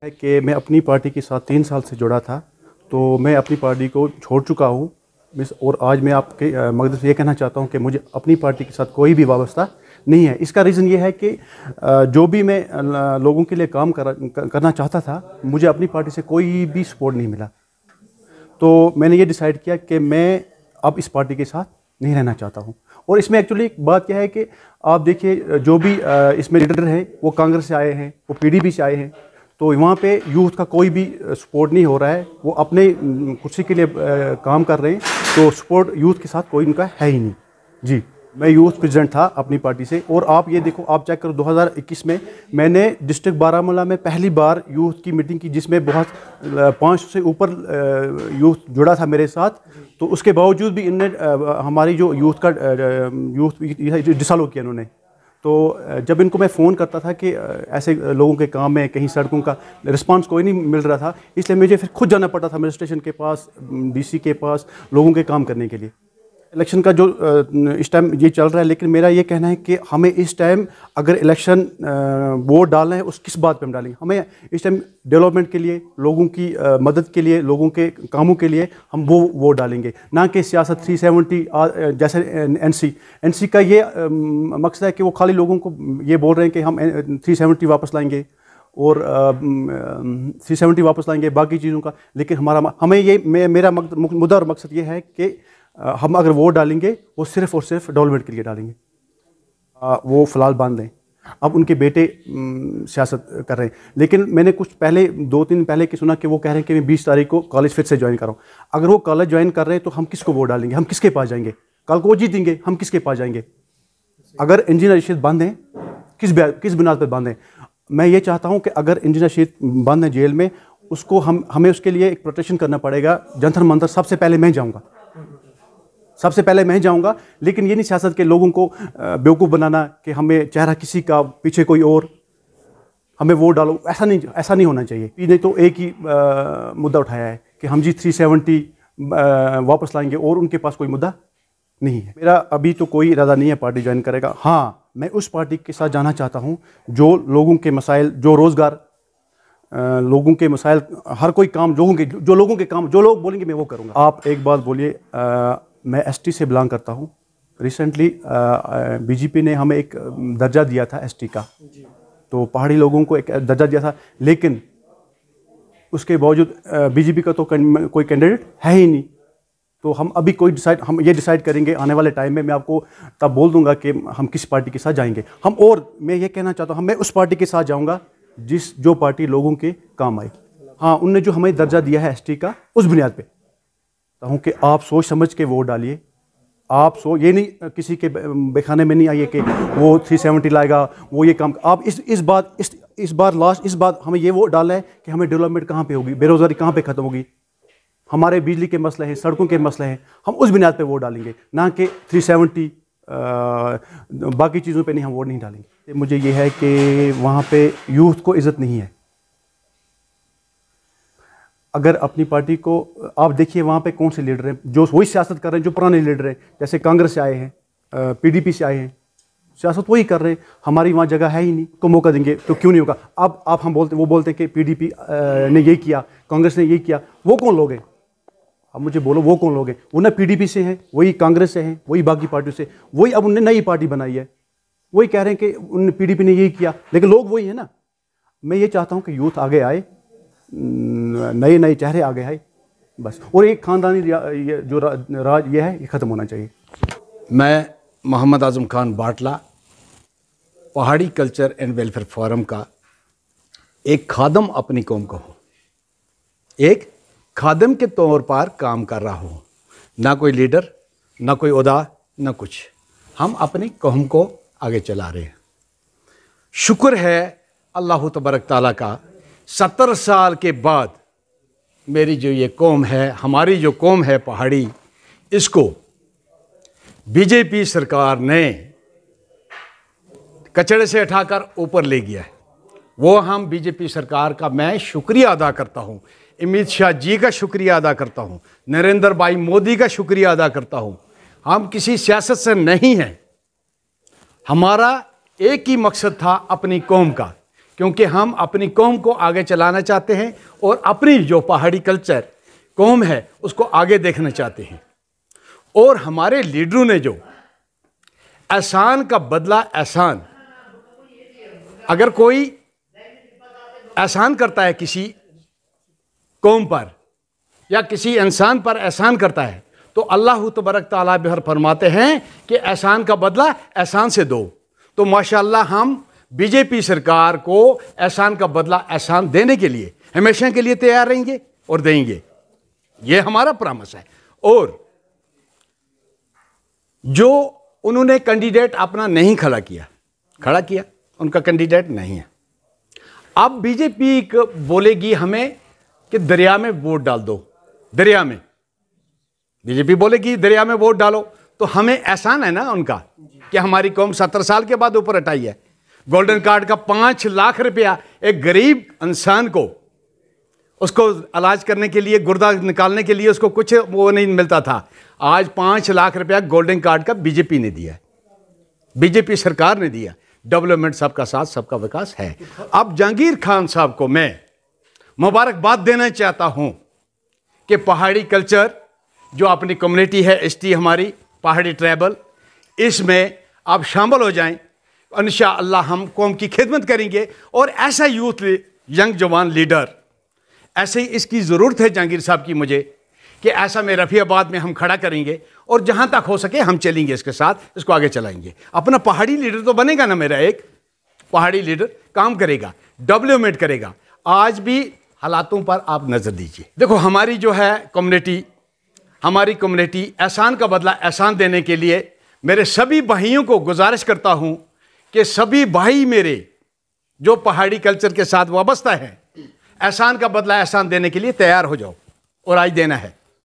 है कि मैं अपनी पार्टी के साथ 3 साल से जुड़ा था, तो मैं अपनी पार्टी को छोड़ चुका हूँ और आज मैं आपके मकसद से ये कहना चाहता हूँ कि मुझे अपनी पार्टी के साथ कोई भी वाबस्ता नहीं है। इसका रीज़न ये है कि जो भी मैं लोगों के लिए काम करना चाहता था, मुझे अपनी पार्टी से कोई भी सपोर्ट नहीं मिला। तो मैंने ये डिसाइड किया कि मैं अब इस पार्टी के साथ नहीं रहना चाहता हूँ। और इसमें एक्चुअली एक बात क्या है कि आप देखिए, जो भी इसमें लीडर हैं वो कांग्रेस से आए हैं, वो पीडीपी से आए हैं, तो वहाँ पे यूथ का कोई भी सपोर्ट नहीं हो रहा है। वो अपने कुर्सी के लिए काम कर रहे हैं, तो सपोर्ट यूथ के साथ कोई उनका है ही नहीं। जी, मैं यूथ प्रेसिडेंट था अपनी पार्टी से। और आप ये देखो, आप चेक करो, 2021 में मैंने डिस्ट्रिक्ट बारामूला में पहली बार यूथ की मीटिंग की, जिसमें बहुत 500 से ऊपर यूथ जुड़ा था मेरे साथ। तो उसके बावजूद भी इनने हमारी जो यूथ का डिसअलाउ किया इन्होंने। तो जब इनको मैं फ़ोन करता था कि ऐसे लोगों के काम में कहीं सड़कों का रिस्पांस कोई नहीं मिल रहा था, इसलिए मुझे फिर खुद जाना पड़ता था एडमिनिस्ट्रेशन के पास, डीसी के पास, लोगों के काम करने के लिए। इलेक्शन का जो इस टाइम ये चल रहा है, लेकिन मेरा ये कहना है कि हमें इस टाइम अगर इलेक्शन वोट डालना है, उस किस बात पे हम डालेंगे। हमें इस टाइम डेवलपमेंट के लिए, लोगों की मदद के लिए, लोगों के कामों के लिए हम वो वोट डालेंगे, ना कि सियासत 370 जैसे एनसी का ये मकसद है कि वो खाली लोगों को ये बोल रहे हैं कि हम 370 वापस लाएंगे और 370 वापस लाएंगे बाकी चीज़ों का। लेकिन हमें ये मेरा मुद्दा और मकसद ये है कि हम अगर वोट डालेंगे वो सिर्फ़ और सिर्फ डेवलपमेंट के लिए डालेंगे। वो फ़िलहाल बांध दें, अब उनके बेटे सियासत कर रहे हैं। लेकिन मैंने कुछ पहले 2-3 दिन पहले कि सुना कि वो कह रहे हैं कि मैं 20 तारीख को कॉलेज फिर से ज्वाइन कर रहा हूँ। अगर वो कॉलेज ज्वाइन कर रहे हैं तो हम किसको वोट डालेंगे, हम किसके पास जाएंगे? कल को वो जीतेंगे, हम किसके पास जाएंगे? अगर इंजीनियर रशीद बंद हैं, किस बुनियाद पर बंद हैं? मैं ये चाहता हूँ कि अगर इंजीनियर रशीद बंद है जेल में, उसको हमें उसके लिए एक प्रोटेक्शन करना पड़ेगा। जंतर मंतर सबसे पहले मैं जाऊंगा, लेकिन ये नहीं सियासत के लोगों को बेवकूफ़ बनाना कि हमें चेहरा किसी का, पीछे कोई और, हमें वोट डालो। ऐसा नहीं होना चाहिए। ने तो एक ही मुद्दा उठाया है कि हम जी 370 वापस लाएंगे, और उनके पास कोई मुद्दा नहीं है। मेरा अभी तो कोई इरादा नहीं है पार्टी ज्वाइन करेगा। हाँ, मैं उस पार्टी के साथ जाना चाहता हूँ जो लोगों के मसाइल, जो रोज़गार, लोगों के मसाइल, हर कोई काम लोगों के काम जो लोग बोलेंगे मैं वो करूँगा। आप एक बात बोलिए, मैं एसटी से बिलोंग करता हूँ। रिसेंटली बीजेपी ने हमें एक दर्जा दिया था एसटी का, तो पहाड़ी लोगों को एक दर्जा दिया था, लेकिन उसके बावजूद बीजेपी का तो कोई कैंडिडेट है ही नहीं। तो हम अभी हम ये डिसाइड करेंगे आने वाले टाइम में। मैं आपको तब बोल दूंगा कि हम किस पार्टी के साथ जाएंगे। और मैं ये कहना चाहता हूँ, मैं उस पार्टी के साथ जाऊँगा जो पार्टी लोगों के काम आई। हाँ, उनने जो हमें दर्जा दिया है एसटी का, उस बुनियाद पे हूँ कि आप सोच समझ के वोट डालिए। आप ये नहीं किसी के बेखाने में नहीं आइए कि वो 370 लाएगा, वो ये काम। आप इस बार हमें ये वोट डालना है कि हमें डेवलपमेंट कहाँ पे होगी, बेरोजगारी कहाँ पे खत्म होगी, हमारे बिजली के मसले हैं, सड़कों के मसले हैं। हम उस बुनियाद पे वोट डालेंगे, ना कि 370 बाकी चीज़ों पे नहीं, हम वोट नहीं डालेंगे। मुझे ये है कि वहाँ पे यूथ को इज़्ज़त नहीं है। अगर अपनी पार्टी को आप देखिए, वहाँ पे कौन से लीडर हैं जो वही सियासत कर रहे हैं जो पुराने लीडर हैं, जैसे कांग्रेस से आए हैं, पीडीपी से आए हैं, सियासत वही कर रहे हैं। हमारी वहाँ जगह है ही नहीं, को मौका देंगे तो क्यों नहीं होगा। अब हम वो बोलते हैं कि पीडीपी ने ये किया, कांग्रेस ने ये किया। वो कौन लोग हैं? अब मुझे बोलो, वो कौन लोग हैं? वो ना पीडीपी से हैं, वही कांग्रेस से हैं, वही बाकी पार्टियों से, वही अब उनने नई पार्टी बनाई है, वही कह रहे हैं कि उन पीडीपी ने यही किया, लेकिन लोग वही है ना। मैं ये चाहता हूँ कि यूथ आगे आए, नए चेहरे आगे आए, बस। और एक खानदानी जो राज ये है, ये ख़त्म होना चाहिए। मैं मोहम्मद आज़म खान बाटला, पहाड़ी कल्चर एंड वेलफेयर फोरम का एक खादम अपनी कौम को हूँ, एक खादम के तौर पर काम कर रहा हूँ। ना कोई लीडर, ना कोई ओहदा, ना कुछ। हम अपनी कौम को आगे चला रहे हैं। शुक्र है अल्लाह तबारक ताला का, 70 साल के बाद मेरी जो ये कौम है, हमारी जो कौम है पहाड़ी, इसको बीजेपी सरकार ने कचड़े से उठाकर ऊपर ले गया है। वो हम बीजेपी सरकार का मैं शुक्रिया अदा करता हूँ, अमित शाह जी का शुक्रिया अदा करता हूँ, नरेंद्र भाई मोदी का शुक्रिया अदा करता हूँ। हम किसी सियासत से नहीं हैं, हमारा एक ही मकसद था अपनी कौम का क्योंकि हम अपनी कौम को आगे चलाना चाहते हैं और अपनी जो पहाड़ी कल्चर कौम है उसको आगे देखना चाहते हैं। और हमारे लीडरों ने जो एहसान का बदला एहसान, अगर कोई एहसान करता है किसी कौम पर या किसी इंसान पर एहसान करता है तो अल्लाह तबारक तआला भी फरमाते हैं कि एहसान का बदला एहसान से दो। तो माशाअल्लाह हम बीजेपी सरकार को एहसान का बदला एहसान देने के लिए हमेशा के लिए तैयार रहेंगे और देंगे, ये हमारा प्रॉमिस है। और जो उन्होंने कैंडिडेट अपना नहीं खड़ा किया, उनका कैंडिडेट नहीं है। अब बीजेपी बोलेगी हमें कि दरिया में वोट डाल दो, दरिया में बीजेपी बोलेगी दरिया में वोट डालो, तो हमें एहसान है ना उनका कि हमारी कौम 70 साल के बाद ऊपर हटाई है। गोल्डन कार्ड का 5 लाख रुपया एक गरीब इंसान को, उसको इलाज करने के लिए, गुर्दा निकालने के लिए उसको कुछ वो नहीं मिलता था। आज 5 लाख रुपया गोल्डन कार्ड का बीजेपी ने दिया है, बीजेपी सरकार ने दिया। डेवलपमेंट सबका साथ सबका विकास है। अब जहांगीर खान साहब को मैं मुबारकबाद देना चाहता हूं कि पहाड़ी कल्चर जो अपनी कम्युनिटी है, एसटी हमारी पहाड़ी ट्राइबल, इसमें आप शामिल हो जाएं। इंशाअल्लाह हम कौम की खिदमत करेंगे और ऐसा यूथ यंग जवान लीडर, ऐसे ही इसकी ज़रूरत है जहांगीर साहब की मुझे, कि ऐसा में रफ़ियाबाद में हम खड़ा करेंगे और जहाँ तक हो सके हम चलेंगे इसके साथ, इसको आगे चलाएंगे। अपना पहाड़ी लीडर तो बनेगा ना, मेरा एक पहाड़ी लीडर काम करेगा, डेवलपमेंट करेगा। आज भी हालातों पर आप नज़र दीजिए। देखो हमारी जो है कम्युनिटी, हमारी कम्युनिटी एहसान का बदला एहसान देने के लिए मेरे सभी भाइयों को गुजारिश करता हूँ कि सभी भाई मेरे जो पहाड़ी कल्चर के साथ वाबस्ता हैं, एहसान का बदला एहसान देने के लिए तैयार हो जाओ और आज देना है।